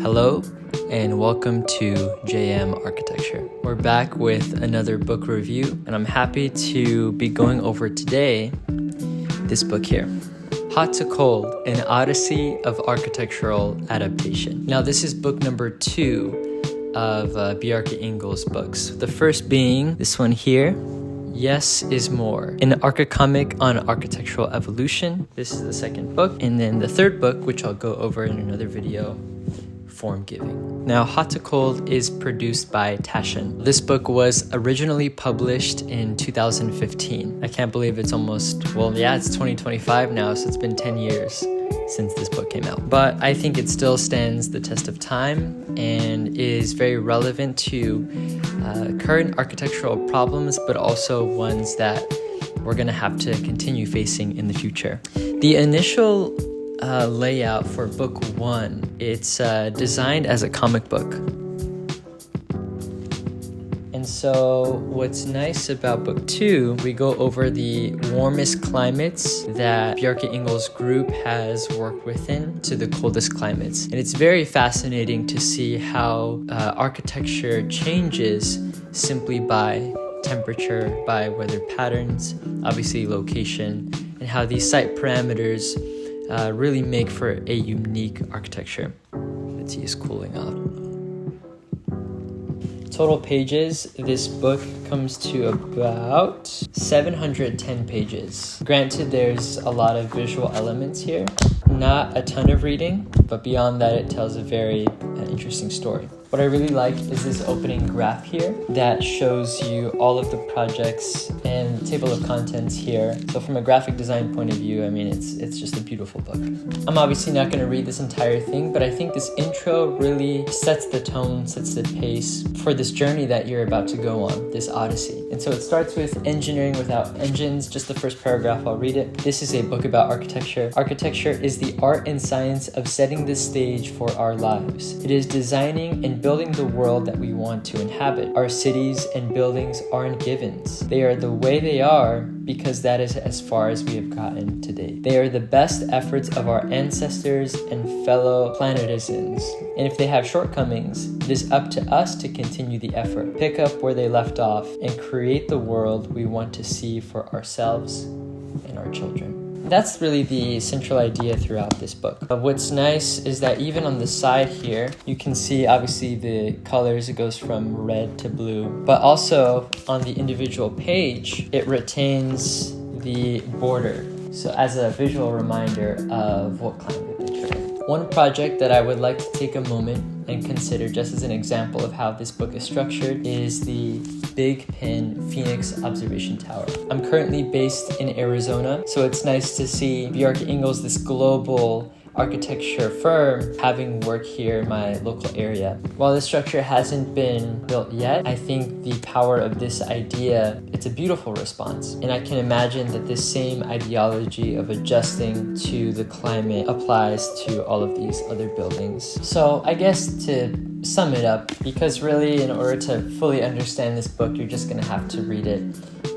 Hello and welcome to JM Architecture. We're back with another book review and I'm happy to be going over today this book here. Hot to Cold, an Odyssey of Architectural Adaptation. Now this is book number 2 of Bjarke Ingels' books. The first being this one here, Yes is More, an archicomic on architectural evolution. This is the second book. And then the third book, which I'll go over in another video, Form Giving. Now, Hot to Cold is produced by Taschen. This book was originally published in 2015. I can't believe it's it's 2025 now, so it's been 10 years since this book came out. But I think it still stands the test of time and is very relevant to current architectural problems, but also ones that we're gonna have to continue facing in the future. The initial layout for book 1, it's designed as a comic book. And so what's nice about book 2, we go over the warmest climates that Bjarke Ingels' group has worked within to the coldest climates. And it's very fascinating to see how architecture changes simply by temperature, by weather patterns, obviously location, and how these site parameters really make for a unique architecture. Let's see, it's cooling off. Total pages, this book comes to about 710 pages. Granted, there's a lot of visual elements here. Not a ton of reading, but beyond that, it tells a very interesting story. What I really like is this opening graph here that shows you all of the projects and the table of contents here. So from a graphic design point of view, I mean, it's just a beautiful book. I'm obviously not going to read this entire thing, but I think this intro really sets the tone, sets the pace for this journey that you're about to go on, this Odyssey. And so it starts with engineering without engines. Just the first paragraph, I'll read it. This is a book about architecture. Architecture is the art and science of setting the stage for our lives. It is designing and building the world that we want to inhabit. Our cities and buildings aren't givens. They are the way they are because that is as far as we have gotten today. They are the best efforts of our ancestors and fellow planetisans. And if they have shortcomings, it is up to us to continue the effort, pick up where they left off, and create the world we want to see for ourselves and our children. That's really the central idea throughout this book. What's nice is that even on the side here, you can see obviously the colors, it goes from red to blue, but also on the individual page, it retains the border. So as a visual reminder of what climate that you're in. One project that I would like to take a moment and consider just as an example of how this book is structured is the Big Pin Phoenix Observation Tower. I'm currently based in Arizona, so it's nice to see Bjarke Ingels, this global architecture firm, having work here in my local area. While this structure hasn't been built yet, I think the power of this idea, it's a beautiful response. And I can imagine that this same ideology of adjusting to the climate applies to all of these other buildings. So I guess to sum it up, because really in order to fully understand this book, you're just gonna have to read it.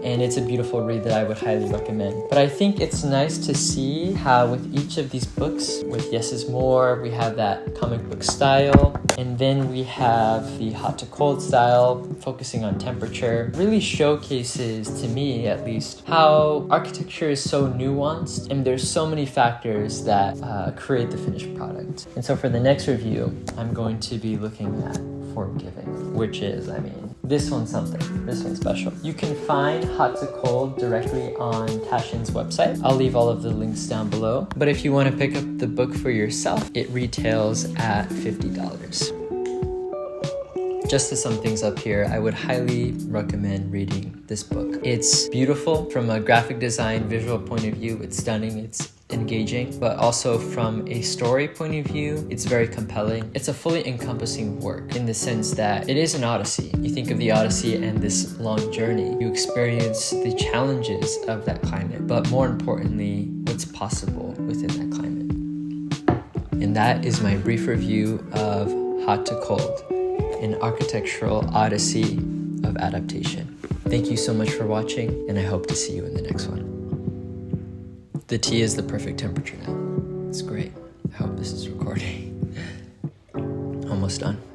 And it's a beautiful read that I would highly recommend. But I think it's nice to see how with each of these books, with Yes is More, we have that comic book style, and then we have the Hot to Cold style, focusing on temperature, really showcases, to me at least, how architecture is so nuanced, and there's so many factors that create the finished product. And so for the next review, I'm going to be looking at Form Giving, which is, this one's something. This one's special. You can find Hot to Cold directly on Taschen's website. I'll leave all of the links down below. But if you want to pick up the book for yourself, it retails at $50. Just to sum things up here, I would highly recommend reading this book. It's beautiful from a graphic design, visual point of view. It's stunning, it's engaging, but also from a story point of view, it's very compelling. It's a fully encompassing work in the sense that it is an odyssey. You think of the Odyssey and this long journey. You experience the challenges of that climate, but more importantly, what's possible within that climate. And that is my brief review of Hot to Cold, an architectural odyssey of adaptation. Thank you so much for watching, and I hope to see you in the next one. The tea is the perfect temperature now. It's great. I hope this is recording. almost done.